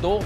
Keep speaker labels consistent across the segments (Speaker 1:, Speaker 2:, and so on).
Speaker 1: 2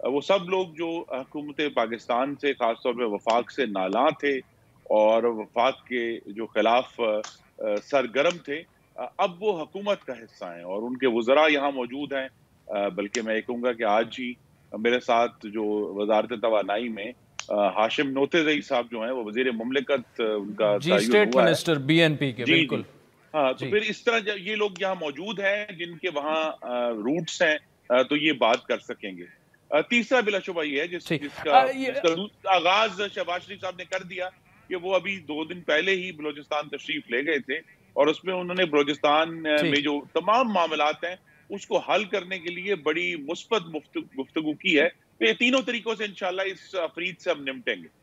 Speaker 2: وہ سب لوگ جو حکومت پاکستان سے خاص طور پہ وفاق سے نالاں تھے اور وفاق کے جو خلاف سرگرم تھے، اب وہ حکومت کا حصہ ہیں اور ان کے وزراء یہاں موجود ہیں۔ بلکہ میں یہ کہوں گا کہ آج ہی میرے ساتھ جو وزارت توانائی میں ہاشم نوتزئی صاحب جو ہیں وہ وزیر مملکت ان کا
Speaker 1: جی،
Speaker 2: تعین
Speaker 1: اسٹیٹ
Speaker 2: ہوا ہے۔
Speaker 1: منسٹر BNP کے،
Speaker 2: جی جی
Speaker 1: بالکل
Speaker 2: ہاں، تو
Speaker 1: جی
Speaker 2: پھر اس طرح یہ لوگ یہاں موجود ہیں جن کے وہاں روٹس ہیں، تو یہ بات کر سکیں گے۔ تیسرا بلا شبہ یہ ہے
Speaker 1: ٹھیک
Speaker 2: جس کا آغاز شہباز شریف صاحب نے کر دیا کہ وہ ابھی 2 دن پہلے ہی بلوچستان تشریف لے گئے تھے اور اس میں انہوں نے بلوچستان میں
Speaker 1: ٹھیک
Speaker 2: جو تمام معاملات ہیں اس کو حل کرنے کے لیے بڑی مثبت گفتگو کی ہے۔ تو یہ تینوں طریقوں سے انشاءاللہ اس افرید سے ہم نمٹیں گے۔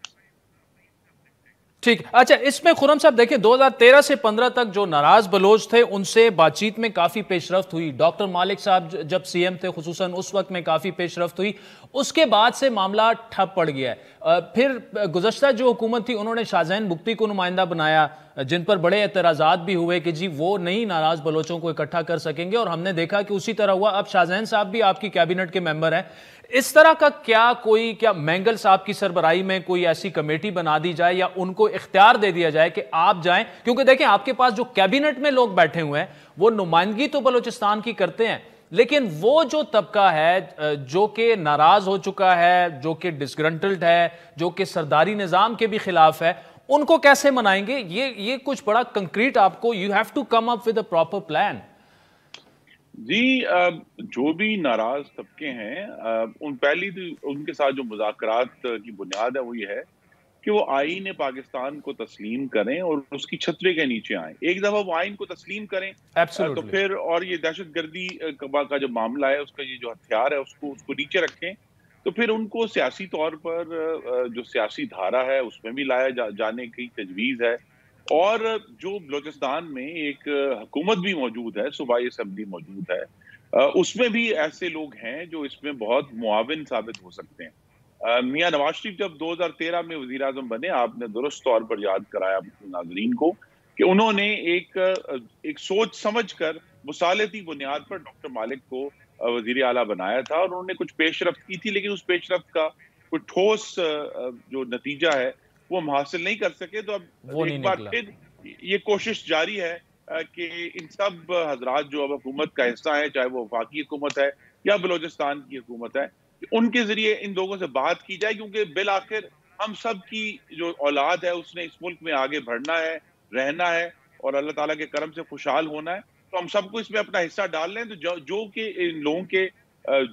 Speaker 1: ٹھیک، اچھا اس میں خرم صاحب دیکھیں 2013 سے 15 تک جو ناراض بلوچ تھے ان سے بات چیت میں کافی پیش رفت ہوئی، ڈاکٹر مالک صاحب جب CM تھے خصوصاً اس وقت میں کافی پیش رفت ہوئی، اس کے بعد سے معاملہ ٹھپ پڑ گیا ہے۔ پھر گزشتہ جو حکومت تھی انہوں نے شاہ زین بگٹی کو نمائندہ بنایا، جن پر بڑے اعتراضات بھی ہوئے کہ جی وہ نہیں ناراض بلوچوں کو اکٹھا کر سکیں گے، اور ہم نے دیکھا کہ اسی طرح ہوا۔ اب شاہ زین صاحب بھی آپ کی کیبنٹ کے ممبر ہیں، اس طرح کا کیا مینگل صاحب کی سربراہی میں کوئی ایسی کمیٹی بنا دی جائے یا ان کو اختیار دے دیا جائے کہ آپ جائیں؟ کیونکہ دیکھیں آپ کے پاس جو کیبنٹ میں لوگ بیٹھے ہوئے ہیں وہ نمائندگی تو بلوچستان کی کرتے ہیں، لیکن وہ جو طبقہ ہے جو کہ ناراض ہو چکا ہے، جو کہ ڈسگرنٹلڈ ہے، جو کہ سرداری نظام کے بھی خلاف ہے، ان کو کیسے منائیں گے؟ یہ کچھ بڑا کنکریٹ آپ کو you have to come up with a proper plan.
Speaker 2: جی، جو بھی ناراض طبقے ہیں پہلی تو ان کے ساتھ جو مذاکرات کی بنیاد ہے وہ یہ ہے کہ وہ آئین پاکستان کو تسلیم کریں اور اس کی چھترے کے نیچے آئیں۔ ایک دفعہ وہ آئین کو تسلیم کریں تو
Speaker 1: ایبسولوٹلی
Speaker 2: پھر اور یہ دہشت گردی کا جو معاملہ ہے اس کا یہ جو ہتھیار ہے اس کو نیچے رکھیں، تو پھر ان کو سیاسی طور پر جو سیاسی دھارا ہے اس میں بھی لایا جانے کی تجویز ہے۔ اور جو بلوچستان میں ایک حکومت بھی موجود ہے، صوبائی اسمبلی موجود ہے، اس میں بھی ایسے لوگ ہیں جو اس میں بہت معاون ثابت ہو سکتے ہیں۔ میاں نواز شریف جب 2013 میں وزیر اعظم بنے، آپ نے درست طور پر یاد کرایا ناظرین کو کہ انہوں نے ایک سوچ سمجھ کر مصالحتی بنیاد پر ڈاکٹر مالک کو وزیر اعلیٰ بنایا تھا، اور انہوں نے کچھ پیش رفت کی تھی، لیکن اس پیش رفت کا کوئی ٹھوس جو نتیجہ ہے وہ ہم حاصل نہیں کر سکے۔ تو اب
Speaker 1: وہ نہیں
Speaker 2: ایک بار
Speaker 1: نکلا۔
Speaker 2: پھر یہ کوشش جاری ہے کہ ان سب حضرات جو اب حکومت کا حصہ ہیں، چاہے وہ وفاقی حکومت ہے یا بلوچستان کی حکومت ہے، ان کے ذریعے ان لوگوں سے بات کی جائے، کیونکہ بالآخر ہم سب کی جو اولاد ہے اس نے اس ملک میں آگے بڑھنا ہے، رہنا ہے اور اللہ تعالیٰ کے کرم سے خوشحال ہونا ہے۔ تو ہم سب کو اس میں اپنا حصہ ڈال لیں، تو جو کہ ان لوگوں کے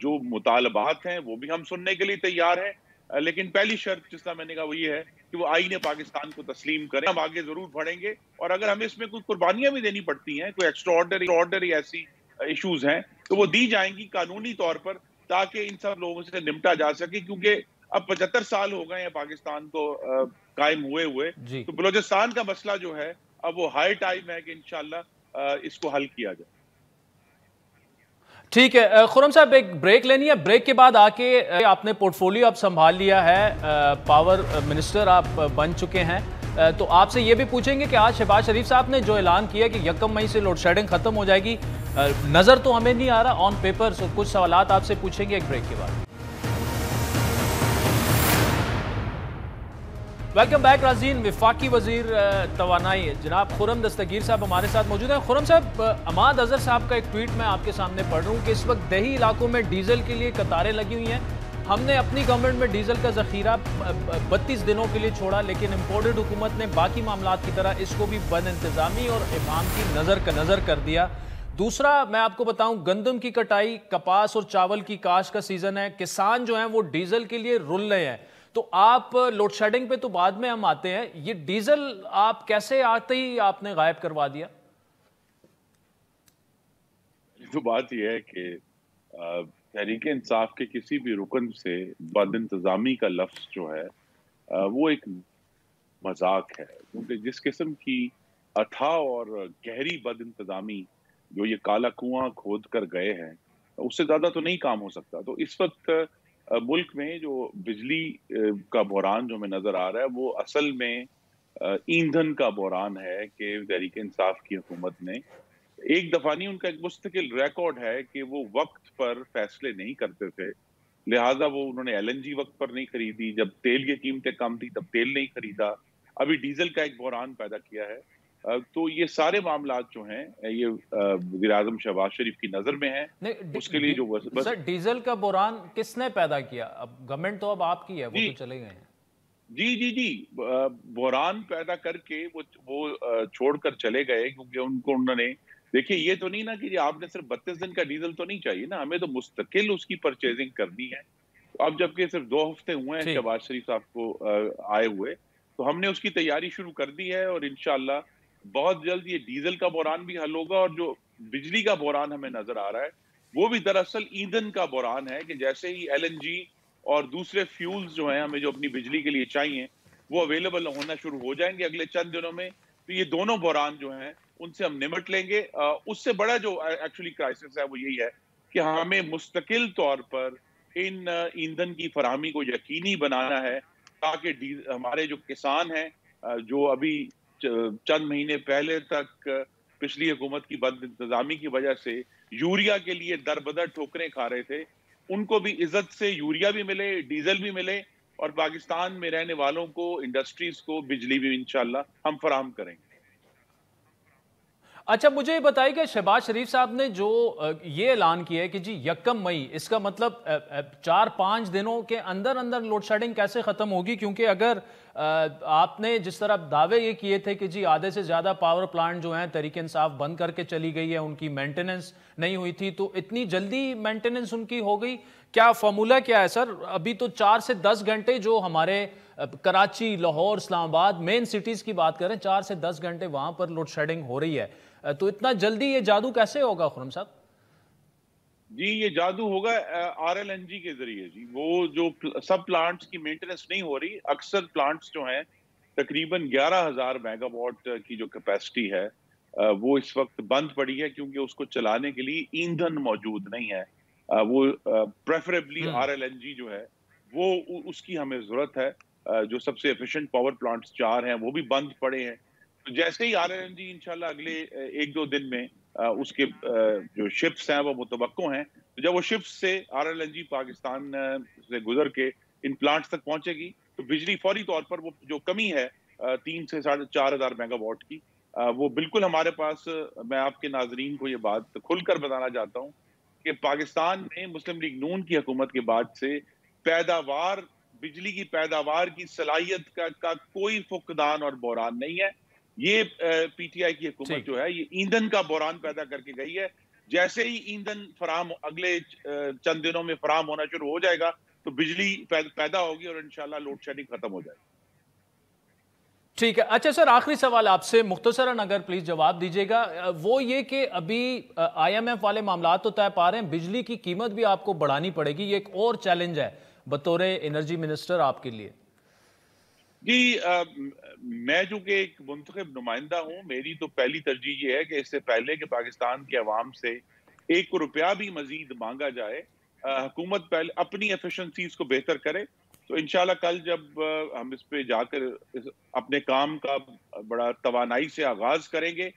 Speaker 2: جو مطالبات ہیں وہ بھی ہم سننے کے لیے تیار ہیں، لیکن پہلی شرط جس طرح میں نے کہا وہ یہ ہے کہ وہ آئین پاکستان کو تسلیم کریں۔ ہم آگے ضرور بڑھیں گے، اور اگر ہمیں اس میں کوئی قربانیاں بھی دینی پڑتی ہیں، کوئی ایکسٹراآرڈنری ایسی ایشوز ہیں تو وہ دی جائیں گی قانونی طور پر، تاکہ ان سب لوگوں سے نمٹا جا سکے، کیونکہ اب 75 سال ہو گئے ہیں پاکستان کو قائم ہوئے
Speaker 1: جی
Speaker 2: تو بلوچستان کا مسئلہ جو ہے اب وہ ہائی ٹائم ہے کہ انشاءاللہ اس کو حل کیا جائے۔
Speaker 1: ٹھیک ہے خرم صاحب، ایک بریک لینی ہے، بریک کے بعد آ کے آپ نے پورٹ فولیو اب سنبھال لیا ہے، پاور منسٹر آپ بن چکے ہیں، تو آپ سے یہ بھی پوچھیں گے کہ آج شہباز شریف صاحب نے جو اعلان کیا کہ 1 مئی سے لوڈ شیڈنگ ختم ہو جائے گی، نظر تو ہمیں نہیں آ رہا آن پیپر، کچھ سوالات آپ سے پوچھیں گے ایک بریک کے بعد۔ ویلکم بیک ناظرین، وفاقی وزیر توانائی جناب خرم دستگیر صاحب ہمارے ساتھ موجود ہیں۔ خرم صاحب، عماد اظہر صاحب کا ایک ٹویٹ میں آپ کے سامنے پڑھ رہا ہوں کہ اس وقت دیہی علاقوں میں ڈیزل کے لیے قطاریں لگی ہوئی ہیں، ہم نے اپنی گورنمنٹ میں ڈیزل کا ذخیرہ 32 دنوں کے لیے چھوڑا، لیکن امپورٹڈ حکومت نے باقی معاملات کی طرح اس کو بھی بد انتظامی اور ابہام کی نظر کر دیا۔ دوسرا میں آپ کو بتاؤں، گندم کی کٹائی، کپاس اور چاول کی کاشت کا سیزن ہے، کسان جو ہیں وہ ڈیزل کے لیے رل رہے ہیں، تو آپ لوڈ شیڈنگ پہ تو بعد میں ہم آتے ہیں، یہ ڈیزل آپ کیسے آتے ہی آپ نے غائب کروا دیا؟
Speaker 2: تو بات یہ ہے کہ تحریک انصاف کے کسی بھی رکن سے بد انتظامی کا لفظ جو ہے وہ ایک مذاق ہے، کیونکہ جس قسم کی اتھاہ اور گہری بد انتظامی جو یہ کالا کنواں کھود کر گئے ہیں، اس سے زیادہ تو نہیں کام ہو سکتا۔ تو اس وقت ملک میں جو بجلی کا بحران جو ہمیں نظر آ رہا ہے وہ اصل میں ایندھن کا بحران ہے کہ تحریک انصاف کی حکومت نے ایک دفعہ نہیں، ان کا ایک مستقل ریکارڈ ہے کہ وہ وقت پر فیصلے نہیں کرتے تھے، لہٰذا وہ انہوں نے LNG وقت پر نہیں خریدی، جب تیل کی قیمتیں کم تھی تب تیل نہیں خریدا، ابھی ڈیزل کا ایک بحران پیدا کیا ہے۔ تو یہ سارے معاملات جو ہیں یہ وزیر اعظم شہباز شریف کی نظر میں ہیں، اس کے لیے جو
Speaker 1: سر ڈیزل کا بحران کس نے پیدا کیا؟ اب گورنمنٹ تو اب آپ کی ہے، وہ تو چلے گئے ہیں۔
Speaker 2: جی بحران پیدا کر کے وہ چھوڑ کر چلے گئے، کیونکہ انہوں نے دیکھیے یہ تو نہیں نا کہ آپ نے صرف 32 دن کا ڈیزل تو نہیں چاہیے نا، ہمیں تو مستقل اس کی پرچیزنگ کرنی ہے۔ اب جبکہ صرف 2 ہفتے ہوئے ہیں شہباز شریف صاحب کو آئے ہوئے، تو ہم نے اس کی تیاری شروع کر دی ہے، اور انشاءاللہ بہت جلد یہ ڈیزل کا بحران بھی حل ہوگا، اور جو بجلی کا بحران ہمیں نظر آ رہا ہے وہ بھی دراصل ایندھن کا بحران ہے، کہ جیسے ہی LNG اور دوسرے فیولز جو ہیں ہمیں جو اپنی بجلی کے لیے چاہیے وہ اویلیبل ہونا شروع ہو جائیں گے اگلے چند دنوں میں، تو یہ دونوں بحران جو ہیں ان سے ہم نمٹ لیں گے۔ اس سے بڑا جو ایکچولی کرائسس ہے وہ یہی ہے کہ ہمیں مستقل طور پر ان ایندھن کی فراہمی کو یقینی بنانا ہے، تاکہ ہمارے جو کسان ہیں جو ابھی چند مہینے پہلے تک پچھلی حکومت کی بد انتظامی کی وجہ سے یوریا کے لیے در بدر ٹھوکریں کھا رہے تھے، ان کو بھی عزت سے یوریا بھی ملے، ڈیزل بھی ملے، اور پاکستان میں رہنے والوں کو، انڈسٹریز کو بجلی بھی انشاءاللہ ہم فراہم کریں گے۔
Speaker 1: اچھا مجھے یہ بتائیے کہ شہباز شریف صاحب نے جو یہ اعلان کیا ہے کہ جی 1 مئی، اس کا مطلب 4-5 دنوں کے اندر اندر لوڈ شیڈنگ کیسے ختم ہوگی؟ کیونکہ اگر آپ نے جس طرح دعوے یہ کیے تھے کہ جی آدھے سے زیادہ پاور پلانٹ جو ہیں تحریک انصاف بند کر کے چلی گئی ہے، ان کی مینٹیننس نہیں ہوئی تھی، تو اتنی جلدی مینٹیننس ان کی ہو گئی؟ کیا فارمولہ کیا ہے سر؟ ابھی تو 4 سے 10 گھنٹے جو ہمارے کراچی، لاہور، اسلام آباد مین سٹیز کی بات کریں، 4 سے 10 گھنٹے وہاں پر لوڈ شیڈنگ ہو رہی ہے، تو اتنا جلدی یہ جادو کیسے ہوگا خرم صاحب؟
Speaker 2: جی یہ جادو ہوگا RLNG کے ذریعے۔ جی وہ جو سب پلانٹس کی مینٹیننس نہیں ہو رہی، اکثر پلانٹس جو ہیں تقریباً 11,000 میگا واٹ کی جو کیپیسٹی ہے وہ اس وقت بند پڑی ہے، کیونکہ اس کو چلانے کے لیے ایندھن موجود نہیں ہے۔ وہ پریفریبلی RLNG جو ہے وہ اس کی ہمیں ضرورت ہے۔ جو سب سے ایفیشنٹ پاور پلانٹس 4 ہیں وہ بھی بند پڑے ہیں، تو جیسے ہی RLNG انشاءاللہ اگلے 1-2 دن میں اس کے جو شپس ہیں وہ متوقع ہیں، تو جب وہ شپس سے RLNG پاکستان سے گزر کے ان پلانٹس تک پہنچے گی تو بجلی فوری طور پر وہ جو کمی ہے 3 سے 4,500 میگا واٹ کی، وہ بالکل ہمارے پاس۔ میں آپ کے ناظرین کو یہ بات کھل کر بتانا چاہتا ہوں کہ پاکستان میں مسلم لیگ نون کی حکومت کے بعد سے بجلی کی پیداوار کی صلاحیت کا کوئی فقدان اور بحران نہیں ہے۔ یہ PTI کی حکومت جو ہے یہ ایندھن کا بحران پیدا کر کے گئی ہے۔ جیسے ہی ایندھن اگلے چند دنوں میں فراہم ہونا شروع ہو جائے گا تو بجلی پیدا ہوگی اور انشاءاللہ لوڈ شیڈنگ ختم ہو جائے گی۔
Speaker 1: ٹھیک ہے۔ اچھا سر، آخری سوال آپ سے مختصراً اگر پلیز جواب دیجیے گا، وہ یہ کہ ابھی IMF والے معاملات تو طے پا رہے ہیں، بجلی کی قیمت بھی آپ کو بڑھانی پڑے گی، یہ ایک اور چیلنج ہے بطور انرجی منسٹر آپ کے لیے۔
Speaker 2: جی میں چونکہ ایک منتخب نمائندہ ہوں، میری تو پہلی ترجیح یہ ہے کہ اس سے پہلے کہ پاکستان کے عوام سے 1 روپیہ بھی مزید مانگا جائے، حکومت پہلے اپنی ایفیشنسیز کو بہتر کرے۔ تو انشاءاللہ کل جب ہم اس پہ جا کر اپنے کام کا بڑا توانائی سے آغاز کریں گے،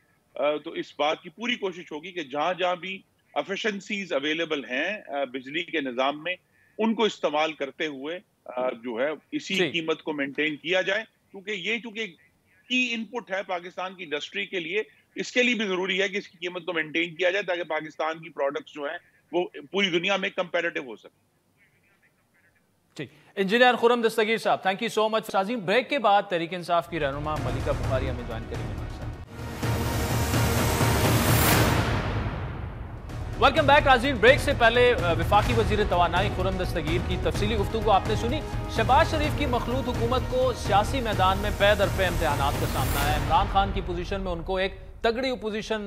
Speaker 2: تو اس بات کی پوری کوشش ہوگی کہ جہاں جہاں بھی ایفیشنسیز اویلیبل ہیں بجلی کے نظام میں، ان کو استعمال کرتے ہوئے جو ہے اسی قیمت کو مینٹین کیا جائے، کیونکہ یہ کی ان پٹ ہے پاکستان کی انڈسٹری کے لیے، اس کے لیے بھی ضروری ہے کہ اس کی قیمت کو مینٹین کیا جائے تاکہ پاکستان کی پروڈکٹس جو ہیں وہ پوری دنیا میں کمپیٹیٹو ہو سکے۔
Speaker 1: ٹھیک، انجینئر خرم دستگیر صاحب، تھینک یو سو مچ۔ سازیم بریک کے بعد تحریک انصاف کی رہنما ملکہ بخاری ہمیں جوائن کریں گے۔ ویلکم بیک ناظرین، بریک سے پہلے وفاقی وزیر توانائی خرم دستگیر کی تفصیلی گفتگو آپ نے سنی۔ شہباز شریف کی مخلوط حکومت کو سیاسی میدان میں پے در پے امتحانات کا سامنا ہے۔ عمران خان کی پوزیشن میں ان کو ایک تگڑی اپوزیشن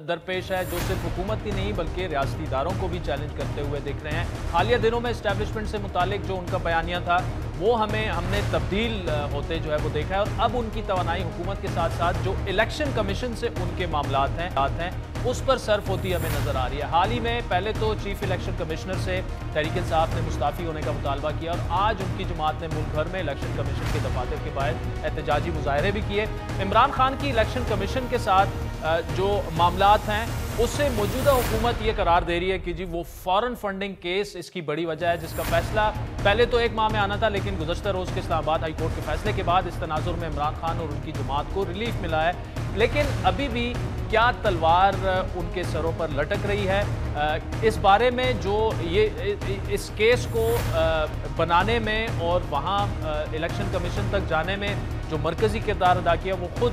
Speaker 1: درپیش ہے، جو صرف حکومت کی نہیں بلکہ ریاستی اداروں کو بھی چیلنج کرتے ہوئے دیکھ رہے ہیں۔ حالیہ دنوں میں اسٹیبلشمنٹ سے متعلق جو ان کا بیانیہ تھا وہ ہم نے تبدیل ہوتے جو ہے وہ دیکھا ہے، اور اب ان کی توانائی حکومت کے ساتھ ساتھ جو الیکشن کمیشن سے ان کے معاملات ہیں اس پر صرف ہوتی ہمیں نظر آ رہی ہے۔ حال ہی میں پہلے تو چیف الیکشن کمشنر سے تحریک انصاف نے مستعفی ہونے کا مطالبہ کیا، اور آج ان کی جماعت نے ملک بھر میں الیکشن کمیشن کے دفاتر کے باہر احتجاجی مظاہرے بھی کیے۔ عمران خان کی الیکشن کمیشن کے ساتھ جو معاملات ہیں اسے موجودہ حکومت یہ قرار دے رہی ہے کہ جی وہ فورن فنڈنگ کیس اس کی بڑی وجہ ہے، جس کا فیصلہ پہلے تو 1 ماہ میں آنا تھا، لیکن گزشتہ روز کے اسلام آباد ہائی کورٹ کے فیصلے کے بعد اس تناظر میں عمران خان اور ان کی جماعت کو ریلیف ملا ہے۔ لیکن ابھی بھی کیا تلوار ان کے سروں پر لٹک رہی ہے؟ اس بارے میں جو اس کیس کو بنانے میں اور وہاں الیکشن کمیشن تک جانے میں جو مرکزی کردار ادا کیا وہ خود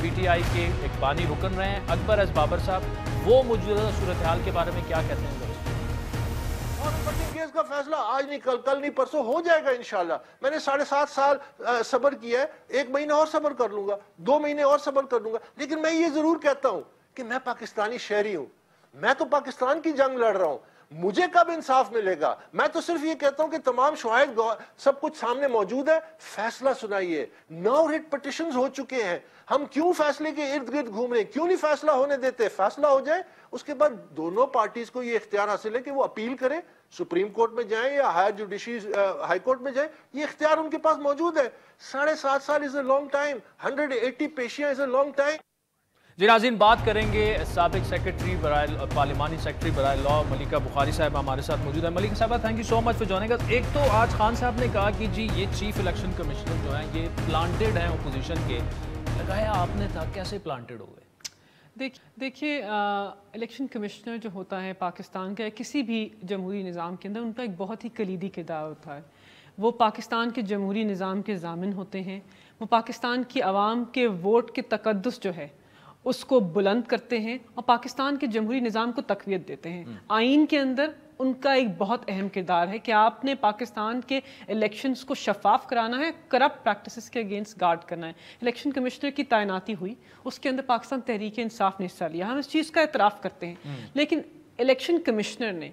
Speaker 1: پی ٹی آئی کے ایک بانی رکن رہے ہیں اکبر ایس بابر صاحب، وہ موجودہ صورتحال کے بارے میں کیا کہتے ہیں؟
Speaker 3: اور فنڈنگ کیس کا فیصلہ آج نہیں کل نہیں پرسوں ہو جائے گا انشاءاللہ۔ میں نے 7.5 سال صبر کیا ہے، 1 مہینہ اور صبر کر لوں گا، 2 مہینے اور صبر کر لوں گا، لیکن میں یہ ضرور کہتا ہوں کہ میں پاکستانی شہری ہوں، میں تو پاکستان کی جنگ لڑ رہا ہوں، مجھے کب انصاف ملے گا؟ میں تو صرف یہ کہتا ہوں کہ تمام شواہد سب کچھ سامنے موجود ہے، فیصلہ سنائیے۔ 9 ریٹ پٹیشنز ہو چکے ہیں، ہم کیوں فیصلے کے ارد گرد گھوم رہے ہیں؟ کیوں نہیں فیصلہ ہونے دیتے؟ فیصلہ ہو جائے، اس کے بعد دونوں پارٹیز کو یہ اختیار حاصل ہے کہ وہ اپیل کریں، سپریم کورٹ میں جائیں یا ہائر جوڈیشری ہائی کورٹ میں جائیں، یہ اختیار ان کے پاس موجود ہے۔ 7.5 سال از اے لانگ ٹائم، 180 پیشیاں از اے لانگ ٹائم۔
Speaker 1: جی ناظرین، بات کریں گے سابق سیکرٹری برائے پارلیمانی سیکرٹری برائے لا ملیکہ بخاری صاحبہ ہمارے ساتھ موجود ہیں۔ ملیکہ صاحبہ thank you so much for joining us. ایک تو آج خان صاحب نے کہا کہ جی یہ چیف الیکشن کمشنر جو ہیں یہ پلانٹڈ ہیں اپوزیشن کے، لگایا آپ نے تھا، کیسے پلانٹڈ ہو گئے؟
Speaker 4: دیکھیے الیکشن کمشنر جو ہوتا ہے پاکستان کا کسی بھی جمہوری نظام کے اندر، ان کا ایک بہت ہی کلیدی کردار ہوتا ہے۔ وہ پاکستان کے جمہوری نظام کے ضامن ہوتے ہیں، وہ پاکستان کی عوام کے ووٹ کے تقدس جو ہے اس کو بلند کرتے ہیں اور پاکستان کے جمہوری نظام کو تقویت دیتے ہیں۔ آئین کے اندر ان کا ایک بہت اہم کردار ہے کہ آپ نے پاکستان کے الیکشنز کو شفاف کرانا ہے، کرپٹ پریکٹسز کے اگینسٹ گارڈ کرنا ہے۔ الیکشن کمشنر کی تعیناتی ہوئی، اس کے اندر پاکستان تحریک انصاف نے حصہ لیا، ہم اس چیز کا اعتراف کرتے ہیں، لیکن الیکشن کمشنر نے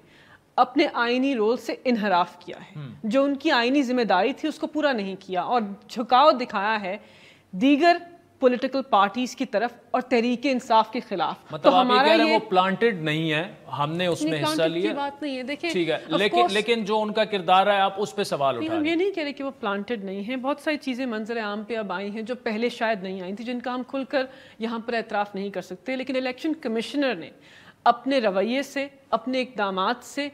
Speaker 4: اپنے آئینی رول سے انحراف کیا ہے، جو ان کی آئینی ذمہ داری تھی اس کو پورا نہیں کیا اور جھکاؤ دکھایا ہے دیگر پولیٹیکل پارٹیز کی طرف اور تحریک انصاف کے خلاف۔
Speaker 1: مطلب آپ یہ کہہ رہے ہیں وہ پلانٹڈ نہیں ہے، ہم نے اس میں حصہ لیا،
Speaker 4: بات نہیں ہے، دیکھیں
Speaker 1: ٹھیک ہے، لیکن جو ان کا کردار ہے آپ اس پہ سوال اٹھا رہے ہیں۔
Speaker 4: ہم یہ نہیں کہہ رہے کہ وہ پلانٹڈ نہیں ہیں، بہت ساری چیزیں منظر عام پہ اب آئی ہیں جو پہلے شاید نہیں آئی تھی، جن کا ہم کھل کر یہاں پر اعتراف نہیں کر سکتے، لیکن الیکشن کمشنر نے اپنے رویے سے، اپنے اقدامات سے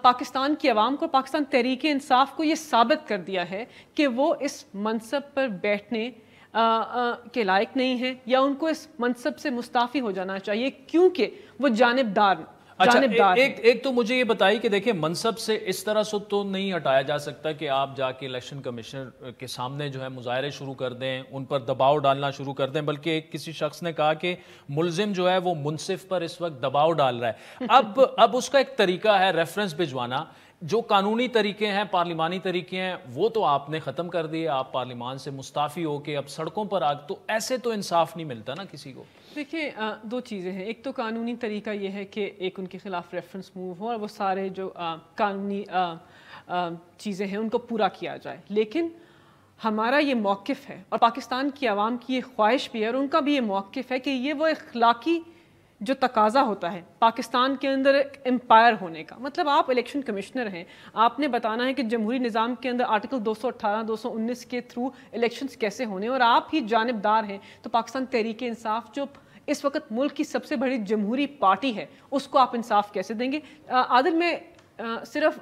Speaker 4: پاکستان کی عوام کو، پاکستان تحریک انصاف کو یہ ثابت کر دیا ہے کہ وہ اس منصب پر بیٹھنے کے لائق نہیں ہیں، یا ان کو اس منصب سے مستعفی ہو جانا چاہیے کیونکہ وہ جانبدار
Speaker 1: ایک تو مجھے یہ بتائی کہ دیکھیں منصب سے اس طرح سے تو نہیں ہٹایا جا سکتا کہ آپ جا کے الیکشن کمشنر کے سامنے جو ہے مظاہرے شروع کر دیں، ان پر دباؤ ڈالنا شروع کر دیں، بلکہ کسی شخص نے کہا کہ ملزم جو ہے وہ منصف پر اس وقت دباؤ ڈال رہا ہے۔ اب اس کا ایک طریقہ ہے ریفرنس بھجوانا، جو قانونی طریقے ہیں، پارلیمانی طریقے ہیں، وہ تو آپ نے ختم کر دیے، آپ پارلیمان سے مستعفی ہو کے اب سڑکوں پر تو ایسے تو انصاف نہیں ملتا نا کسی کو۔
Speaker 4: دیکھیں 2 چیزیں ہیں، ایک تو قانونی طریقہ یہ ہے کہ ایک ان کے خلاف ریفرنس موو ہو اور وہ سارے جو قانونی چیزیں ہیں ان کو پورا کیا جائے، لیکن ہمارا یہ موقف ہے اور پاکستان کی عوام کی یہ خواہش بھی ہے اور ان کا بھی یہ موقف ہے کہ یہ وہ اخلاقی جو تقاضا ہوتا ہے پاکستان کے اندر ایک امپائر ہونے کا، مطلب آپ الیکشن کمشنر ہیں، آپ نے بتانا ہے کہ جمہوری نظام کے اندر آرٹیکل 218 219 کے تھرو الیکشنز کیسے ہونے، اور آپ ہی جانبدار ہیں، تو پاکستان تحریک انصاف جو اس وقت ملک کی سب سے بڑی جمہوری پارٹی ہے اس کو آپ انصاف کیسے دیں گے؟ عادل میں صرف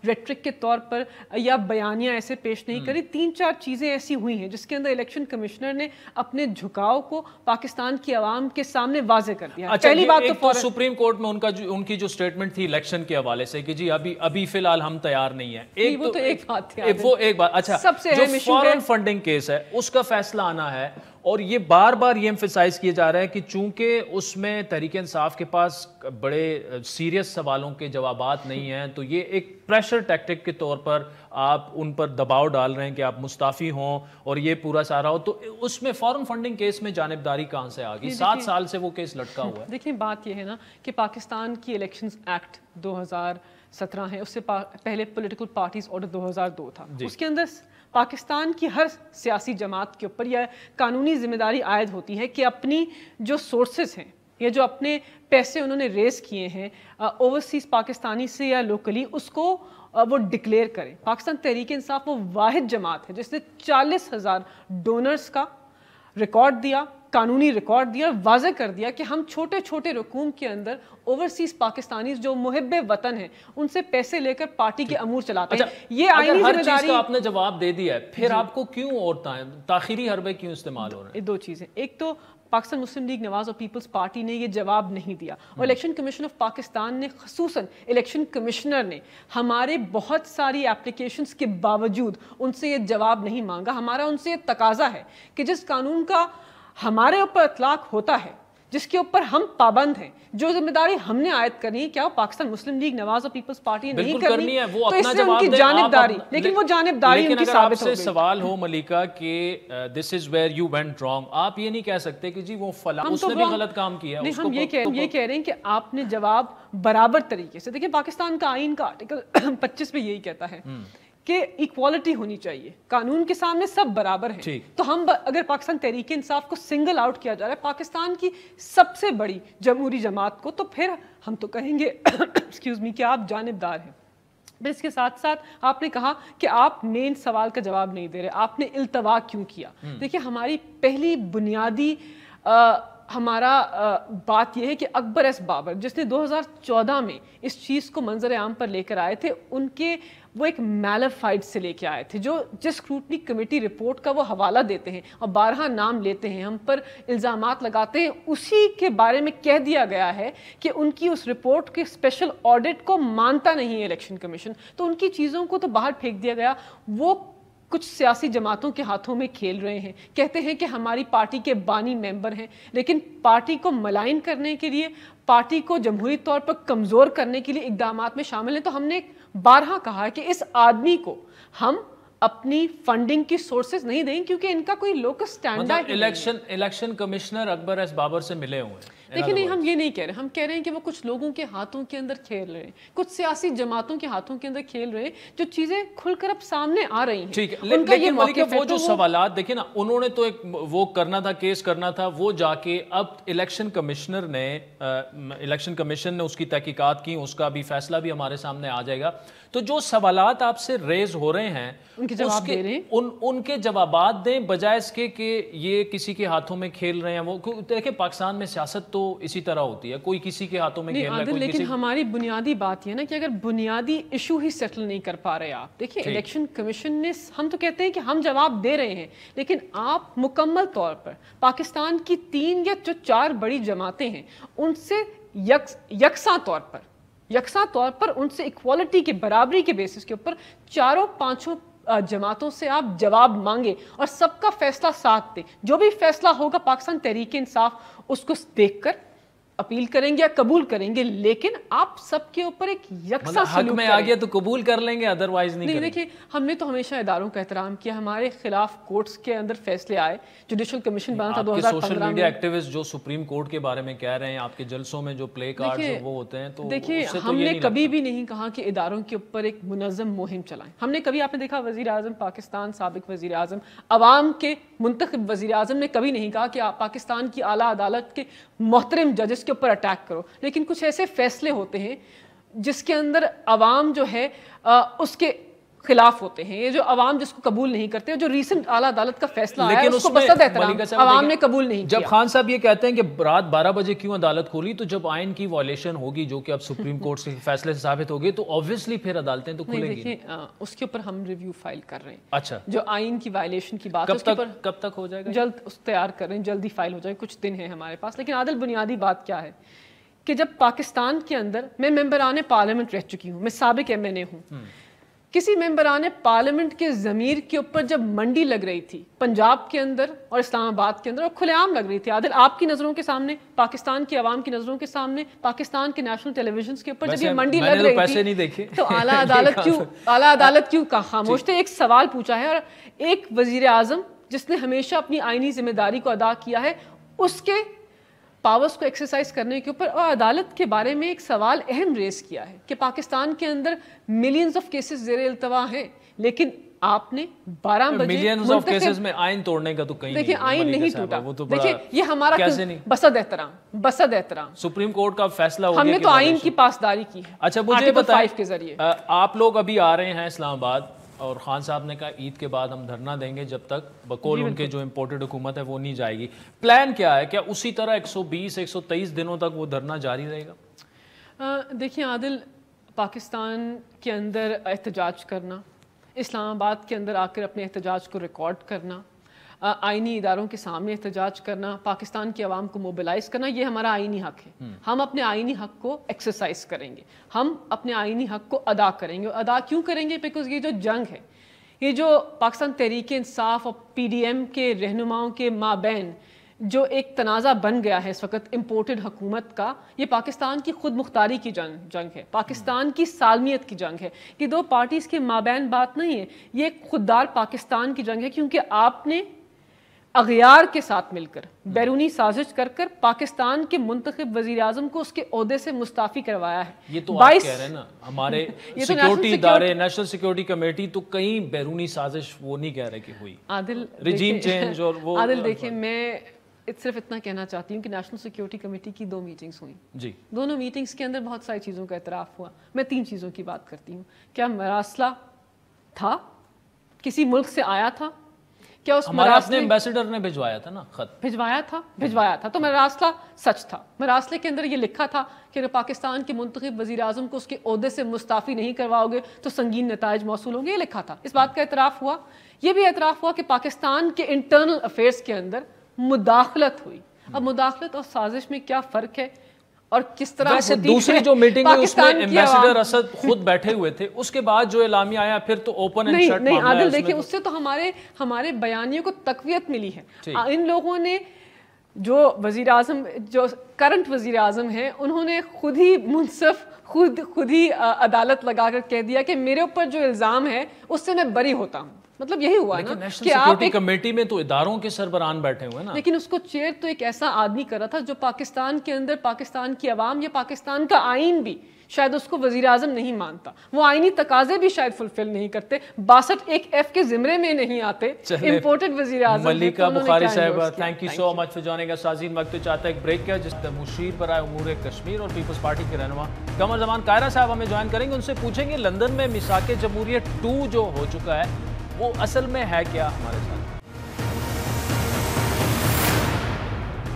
Speaker 4: ریٹرک کے طور پر یا بیانیاں ایسے پیش نہیں کری، 3-4 چیزیں ایسی ہوئی ہیں جس کے اندر الیکشن کمشنر نے اپنے جھکاؤ کو پاکستان کی عوام کے سامنے واضح کر دیا۔
Speaker 1: پہلی بات تو سپریم کورٹ میں ان کی جو سٹیٹمنٹ تھی الیکشن کے حوالے سے کہ جی ابھی فی الحال ہم تیار نہیں ہیں،
Speaker 4: وہ تو ایک بات تھی،
Speaker 1: وہ ایک بات۔ اچھا،
Speaker 4: سب سے
Speaker 1: جو فورن فنڈنگ کیس ہے اس کا فیصلہ آنا ہے، اور یہ بار بار یہ ایمفیسائز کیا جا رہا ہے کہ چونکہ اس میں تحریک انصاف کے پاس بڑے سیریس سوالوں کے جوابات نہیں ہیں، تو یہ ایک پریشر ٹیکٹک کے طور پر آپ ان پر دباؤ ڈال رہے ہیں کہ آپ مستعفی ہوں اور یہ پورا سارا ہو، تو اس میں فورن فنڈنگ کیس میں جانبداری کہاں سے آ گئی؟ 7 سال سے وہ کیس لٹکا ہوا ہے۔
Speaker 4: دیکھیں بات یہ ہے نا کہ پاکستان کی الیکشنز ایکٹ 2017 ہے، اس سے پہلے پولیٹیکل پارٹیز آرڈر 2002 تھا، اس کے اندر پاکستان کی ہر سیاسی جماعت کے اوپر یہ قانونی ذمہ داری عائد ہوتی ہے کہ اپنی جو سورسز ہیں یا جو اپنے پیسے انہوں نے ریز کیے ہیں اوورسیز پاکستانی سے یا لوکلی، اس کو وہ ڈکلیئر کریں۔ پاکستان تحریک انصاف وہ واحد جماعت ہے جس نے 40,000 ڈونرز کا ریکارڈ دیا قانونی ریکارڈ دیا اور واضح کر دیا کہ ہم چھوٹے چھوٹے رقوم کے اندر اوورسیز پاکستانیز جو محب وطن ہیں ان سے پیسے لے کر پارٹی کے امور چلاتے ہیں. یہ آئینی
Speaker 1: ہر چیز کا آپ نے جواب دے دیا ہے, پھر آپ کو کیوں اور تاخیری حربے کیوں استعمال ہو رہے ہیں؟
Speaker 4: دو چیزیں. ایک تو پاکستان مسلم لیگ نواز اور پیپلز پارٹی نے یہ جواب نہیں دیا, اور الیکشن کمیشن آف پاکستان نے خصوصاً الیکشن کمشنر نے ہمارے بہت ساری اپلیکیشنز کے باوجود ان سے یہ جواب نہیں مانگا. ہمارا ان سے یہ تقاضا ہے کہ جس قانون کا ہمارے اوپر اطلاق ہوتا ہے, جس کے اوپر ہم پابند ہیں, جو ذمہ داری ہم نے عائد کرنی ہے, کیا وہ پاکستان مسلم لیگ نواز اور پیپلز پارٹی نہیں کرنی ہے, تو اس سے ان کی جانبداری, لیکن وہ جانبداری ان کی ثابت ہو گئی.
Speaker 1: سوال ہو ملیکہ کہ this is where you went wrong, آپ یہ نہیں کہہ سکتے کہ جی وہ فلاں اس نے بھی غلط کام کیا.
Speaker 4: نہیں, ہم یہ کہہ رہے ہیں کہ آپ نے جواب برابر طریقے سے, دیکھیں پاکستان کا آئین کا آرٹیکل 25 میں یہی کہتا ہے کہ ایکوالٹی ہونی چاہیے, قانون کے سامنے سب برابر ہیں. تو ہم اگر پاکستان تحریک انصاف کو سنگل آؤٹ کیا جا رہا ہے پاکستان کی سب سے بڑی جمہوری جماعت کو, تو پھر ہم تو کہیں گے ایکسکیوز می کہ آپ جانبدار ہیں. پھر اس کے ساتھ ساتھ آپ نے کہا کہ آپ مین سوال کا جواب نہیں دے رہے, آپ نے التوا کیوں کیا. دیکھیں ہماری پہلی بنیادی ہمارا بات یہ ہے کہ اکبر ایس بابر جس نے 2014 میں اس چیز کو منظر عام پر لے کر آئے تھے, ان کے وہ ایک میلفائڈ سے لے کے آئے تھے, جو جس اسکروٹنی کمیٹی رپورٹ کا وہ حوالہ دیتے ہیں اور بارہا نام لیتے ہیں, ہم پر الزامات لگاتے ہیں, اسی کے بارے میں کہہ دیا گیا ہے کہ ان کی اس رپورٹ کے اسپیشل آڈٹ کو مانتا نہیں ہے الیکشن کمیشن. تو ان کی چیزوں کو تو باہر پھینک دیا گیا. وہ کچھ سیاسی جماعتوں کے ہاتھوں میں کھیل رہے ہیں, کہتے ہیں کہ ہماری پارٹی کے بانی ممبر ہیں, لیکن پارٹی کو ملائن کرنے کے لیے, پارٹی کو جمہوری طور پر کمزور کرنے کے لیے اقدامات میں شامل ہیں. تو ہم نے بارہا کہا ہے کہ اس آدمی کو ہم اپنی فنڈنگ کی سورسز نہیں دیں, کیونکہ ان کا کوئی لوکس اسٹینڈرڈ
Speaker 1: الیکشن کمشنر اکبر ایس بابر سے ملے ہوئے ہیں.
Speaker 4: لیکن نہیں, ہم یہ نہیں کہہ رہے, ہم کہہ رہے ہیں کہ وہ کچھ لوگوں کے ہاتھوں کے اندر کھیل رہے ہیں, کچھ سیاسی جماعتوں کے ہاتھوں کے اندر کھیل رہے ہیں, جو چیزیں کھل کر اب سامنے آ رہی ہیں.
Speaker 1: ٹھیک ہے, لیکن ملکہ وہ جو سوالات دیکھیں نا, انہوں نے تو ایک وہ کرنا تھا, کیس کرنا تھا, وہ جا کے اب الیکشن کمشن نے اس کی تحقیقات کی, اس کا بھی فیصلہ بھی ہمارے سامنے آ جائے گا. تو جو سوالات آپ سے ریز ہو رہے ہیں
Speaker 4: ان کے جواب دے رہے ہیں,
Speaker 1: ان کے جوابات دیں, بجائے اس کے کہ یہ کسی کے ہاتھوں میں کھیل رہے ہیں. وہ دیکھیں پاکستان میں سیاست تو اسی طرح ہوتی ہے, کوئی کسی کے ہاتھوں میں کھیل رہا ہے.
Speaker 4: لیکن ہماری بنیادی بات یہ نا کہ اگر بنیادی ایشو ہی سیٹل نہیں کر پا رہے آپ, دیکھیں الیکشن کمیشن نے, ہم تو کہتے ہیں کہ ہم جواب دے رہے ہیں, لیکن آپ مکمل طور پر پاکستان کی 3 یا 4 بڑی جماعتیں ہیں ان سے یکساں طور پر ان سے ایکوالٹی کے, برابری کے بیسس کے اوپر 4-5 جماعتوں سے آپ جواب مانگے اور سب کا فیصلہ ساتھ دیں. جو بھی فیصلہ ہوگا پاکستان تحریک انصاف اس کو دیکھ کر اپیل کریں گے یا قبول کریں گے, لیکن آپ سب کے اوپر ایک یکساں
Speaker 1: حق میں آ گیا تو قبول کر لیں گے, ادروائز نہیں کریں گے.
Speaker 4: دیکھیں ہم نے تو ہمیشہ اداروں کا احترام کیا, ہمارے خلاف کورٹس کے اندر فیصلے آئے, جوڈیشل کمیشن بنا تھا 2015 میں.
Speaker 1: سوشل میڈیا ایکٹیوسٹ جو سپریم کورٹ کے بارے میں کہہ رہے ہیں, آپ کے جلسوں میں جو پلے کارڈز وہ ہوتے ہیں, تو
Speaker 4: دیکھیں ہم نے کبھی بھی نہیں کہا کہ اداروں کے اوپر ایک منظم مہم چلائیں. ہم نے کبھی, آپ نے دیکھا وزیر اعظم پاکستان, سابق وزیر اعظم, عوام کے منتخب وزیر اعظم نے کبھی نہیں کہا کہ آپ پاکستان کی اعلیٰ عدالت کے محترم ججز کے اوپر اٹیک کرو. لیکن کچھ ایسے فیصلے ہوتے ہیں جس کے اندر عوام جو ہے اس کے خلاف ہوتے ہیں, یہ جو عوام جس کو قبول نہیں کرتے, جو ریسنٹ اعلیٰ عدالت کا فیصلہ آیا ہے اس کو بسد احترام عوام نے قبول نہیں کیا.
Speaker 1: جب خان صاحب یہ کہتے ہیں کہ رات 12 بجے کیوں عدالت کھولی, تو جب آئین کی وائلیشن ہوگی جو کہ اب سپریم کورٹ سے فیصلے سے ثابت ہوگی, تو obviously پھر عدالتیں تو کھلیں گی.
Speaker 4: دیکھیں اس کے اوپر ہم ریویو فائل کر رہے ہیں.
Speaker 1: اچھا,
Speaker 4: جو آئین کی وائلیشن کی بات
Speaker 1: کب تک ہو جائے گا؟
Speaker 4: جلد اس تیار کر رہے ہیں, جلدی فائل ہو جائے, کچھ دن ہیں ہمارے پاس. لیکن عادل بنیادی بات کیا ہے کہ جب پاکستان کے اندر, میں ممبران پارلیمنٹ رہ چکی ہوں, میں سابق MNA ہوں, کسی ممبران پارلیمنٹ کے ضمیر کے اوپر جب منڈی لگ رہی تھی پنجاب کے اندر اور اسلام آباد کے اندر, اور کھلے عام لگ رہی تھی عادل, آپ کی نظروں کے سامنے, پاکستان کی عوام کی نظروں کے سامنے, پاکستان کے نیشنل ٹیلی ویژنز کے اوپر جب یہ منڈی لگ رہی تھی, تو اعلیٰ عدالت کیوں خاموش تھے؟ ایک سوال پوچھا ہے, اور ایک وزیر اعظم جس نے ہمیشہ اپنی آئینی ذمہ داری کو ادا کیا ہے, اس کے پاورز کو ایکسرسائز کرنے کے اوپر, اور عدالت کے بارے میں ایک سوال اہم ریز کیا ہے کہ پاکستان کے اندر ملینز آف کیسز زیر التوا ہیں, لیکن آپ نے 12 بجے
Speaker 1: ملینز آف کیسز میں آئین توڑنے کا تو کہیں نہیں.
Speaker 4: دیکھیں آئین نہیں ٹوٹا, دیکھیں یہ ہمارا بسد احترام
Speaker 1: سپریم کورٹ کا فیصلہ ہو گیا,
Speaker 4: ہم نے تو آئین کی پاسداری کی ہے.
Speaker 1: اچھا مجھے بتائیں, آپ لوگ ابھی آ رہے ہیں اسلام آباد, اور خان صاحب نے کہا عید کے بعد ہم دھرنا دیں گے جب تک بقول ان کے جو امپورٹڈ حکومت ہے وہ نہیں جائے گی. پلان کیا ہے؟ کیا اسی طرح 120-123 دنوں تک وہ دھرنا جاری رہے گا؟
Speaker 4: دیکھیں عادل، پاکستان کے اندر احتجاج کرنا، اسلام آباد کے اندر آ کر اپنے احتجاج کو ریکارڈ کرنا، آئینی اداروں کے سامنے احتجاج کرنا، پاکستان کی عوام کو موبلائز کرنا، یہ ہمارا آئینی حق ہے. ہم اپنے آئینی حق کو ایکسرسائز کریں گے، ہم اپنے آئینی حق کو ادا کریں گے. ادا کیوں کریں گے؟ بیکاز یہ جو جنگ ہے، یہ جو پاکستان تحریک انصاف اور پی ڈی ایم کے رہنماؤں کے مابین جو ایک تنازع بن گیا ہے اس وقت امپورٹڈ حکومت کا، یہ پاکستان کی خود مختاری کی جنگ ہے، پاکستان کی سالمیت کی جنگ ہے. یہ دو پارٹیز کے مابین بات نہیں ہے، یہ ایک خوددار پاکستان کی جنگ ہے. کیونکہ آپ نے اغیار کے ساتھ مل کر بیرونی سازش کر کر پاکستان کے منتخب وزیر اعظم کو اس کے عہدے سے مستعفی کروایا ہے.
Speaker 1: یہ تو آپ کہہ رہے ہیں نا، ہمارے سیکیورٹی ادارے، نیشنل سیکیورٹی کمیٹی تو کہیں بیرونی سازش وہ نہیں کہہ رہے کہ ہوئی، رجیم چینج اور وہ.
Speaker 4: عادل دیکھیں، میں صرف اتنا کہنا چاہتی ہوں کہ نیشنل سیکیورٹی کمیٹی کی 2 میٹنگز ہوئیں جی. دونوں میٹنگز کے اندر بہت ساری چیزوں کا اعتراف ہوا. میں 3 چیزوں کی بات کرتی ہوں. کیا مراسلہ تھا؟ کسی ملک سے آیا تھا؟ کیا اس
Speaker 1: ہمارا اپنے ایمبیسڈر نے بھجوایا تھا نا، خط بھجوایا
Speaker 4: تھا. تو مراسلہ سچ تھا. مراسلے کے اندر یہ لکھا تھا کہ اگر پاکستان کے منتخب وزیر اعظم کو اس کے عہدے سے مستعفی نہیں کرواؤ گے تو سنگین نتائج موصول ہوں گے، یہ لکھا تھا. اس بات کا اعتراف ہوا. یہ بھی اعتراف ہوا کہ پاکستان کے انٹرنل افیئرز کے اندر مداخلت ہوئی. اب مداخلت اور سازش میں کیا فرق ہے اور کس طرح
Speaker 1: ویسے دوسری جو میٹنگ ہوئی اس میں ایمبیسڈر اسد خود بیٹھے ہوئے تھے، اس کے بعد جو اعلامیہ آیا پھر تو اوپن اینڈ شٹ
Speaker 4: نہیں عادل دیکھیں، اس سے تو ہمارے بیانیوں کو تقویت ملی ہے. ان لوگوں نے جو وزیر اعظم، جو کرنٹ وزیر اعظم ہیں، انہوں نے خود ہی منصف خود ہی عدالت لگا کر کہہ دیا کہ میرے اوپر جو الزام ہے اس سے میں بری ہوتا ہوں. مطلب یہی ہوا نا
Speaker 1: کہ سیکیورٹی کمیٹی میں تو اداروں کے سربراہان بیٹھے ہوئے نا،
Speaker 4: لیکن اس کو چیئر تو ایک ایسا آدمی کر رہا تھا جو پاکستان کے اندر پاکستان کی عوام یا پاکستان کا آئین بھی شاید اس کو وزیر اعظم نہیں مانتا، وہ آئینی تقاضے بھی شاید فلفل نہیں کرتے، 62(1)(f) کے زمرے میں نہیں آتے. امپورٹڈ وزیر اعظم
Speaker 1: ملیکہ بخاری صاحبہ، thank you so much for joining us. سازین وقت چاہتا ہے ایک بریک کا، جس میں مشیر برائے امور کشمیر اور پیپلز پارٹی کے رہنما قمر زمان کائرہ صاحب ہمیں جوائن کریں گے. ان سے پوچھیں گے لندن میں میثاق جمہوریت 2 جو ہو چکا ہے وہ اصل میں ہے کیا. ہمارے ساتھ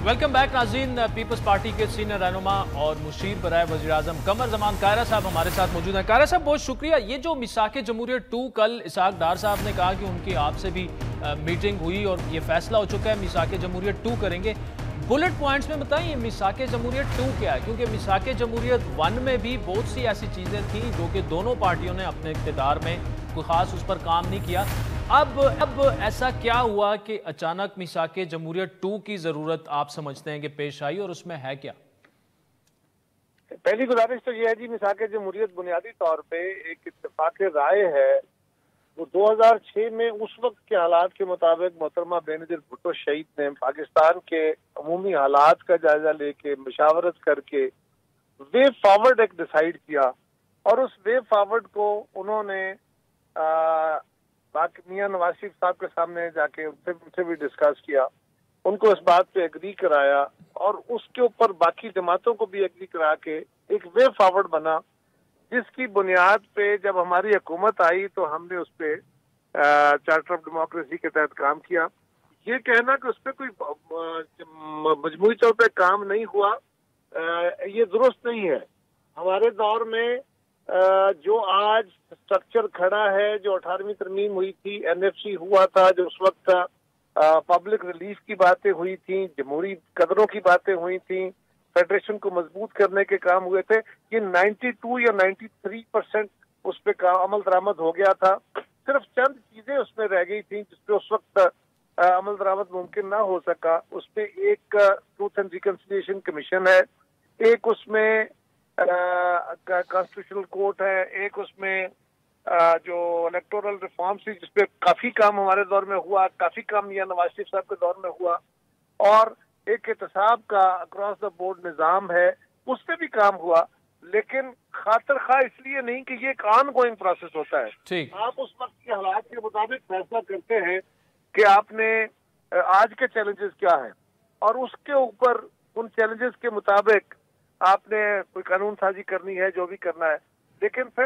Speaker 1: ویلکم بیک ناظرین. پیپلز پارٹی کے سینئر رہنما اور مشیر برائے وزیر اعظم قمر زمان کائرہ صاحب ہمارے ساتھ موجود ہیں. کائرہ صاحب بہت شکریہ. یہ جو میثاق جمہوریت 2 کل اسحاق ڈار صاحب نے کہا کہ ان کی آپ سے بھی میٹنگ ہوئی اور یہ فیصلہ ہو چکا ہے میثاق جمہوریت 2 کریں گے. بلٹ پوائنٹس میں بتائیں یہ میثاق جمہوریت 2 کیا ہے؟ کیونکہ میثاق جمہوریت 1 میں بھی بہت سی ایسی چیزیں تھیں جو کہ دونوں پارٹیوں نے اپنے اقتدار میں کوئی خاص اس پر کام نہیں کیا. اب ایسا کیا ہوا کہ اچانک میثاق جمہوریت 2 کی ضرورت آپ سمجھتے ہیں کہ پیش آئی اور اس میں ہے کیا؟
Speaker 5: پہلی گزارش تو یہ ہے جی، میثاق جمہوریت بنیادی طور پہ ایک اتفاق رائے ہے. وہ 2006 میں اس وقت کے حالات کے مطابق محترمہ بینظیر بھٹو شہید نے پاکستان کے عمومی حالات کا جائزہ لے کے مشاورت کر کے وے فارورڈ ایک ڈیسائیڈ کیا، اور اس وے فارورڈ کو انہوں نے میاں نواز شریف صاحب کے سامنے جا کے ان سے بھی ڈسکس کیا، ان کو اس بات پہ ایگری کرایا اور اس کے اوپر باقی جماعتوں کو بھی ایگری کرا کے ایک وے فارورڈ بنا، جس کی بنیاد پہ جب ہماری حکومت آئی تو ہم نے اس پہ چارٹر آف ڈیموکریسی کے تحت کام کیا. یہ کہنا کہ اس پہ کوئی مجموعی طور پہ کام نہیں ہوا یہ درست نہیں ہے. ہمارے دور میں جو آج سٹرکچر کھڑا ہے، جو 18ویں ترمیم ہوئی تھی، NFC ہوا تھا جو اس وقت پبلک ریلیف کی باتیں ہوئی تھیں، جمہوری قدروں کی باتیں ہوئی تھیں، فیڈریشن کو مضبوط کرنے کے کام ہوئے تھے، یہ 92 یا 93% اس پہ عمل درآمد ہو گیا تھا. صرف چند چیزیں اس میں رہ گئی تھیں جس پہ اس وقت عمل درآمد ممکن نہ ہو سکا. اس پہ ایک ٹروتھ اینڈ ریکنسیلیشن کمیشن ہے، ایک اس میں کانسٹیٹیوشنل کورٹ ہے، ایک اس میں جو الیکٹورل ریفارمز تھی جس پہ کافی کام ہمارے دور میں ہوا، کافی کام میاں نواز شریف صاحب کے دور میں ہوا، اور ایک احتساب کا اکراس دا بورڈ نظام ہے، اس پہ بھی کام ہوا. لیکن خاطر خواہ اس لیے نہیں کہ یہ ایک آن گوئنگ پروسیس ہوتا ہے. آپ اس وقت کے حالات کے مطابق فیصلہ کرتے ہیں کہ آپ نے آج کے چیلنجز کیا ہیں، اور اس کے اوپر ان چیلنجز کے مطابق آپ نے کوئی قانون سازی کرنی ہے، جو بھی کرنا ہے. لیکن پھر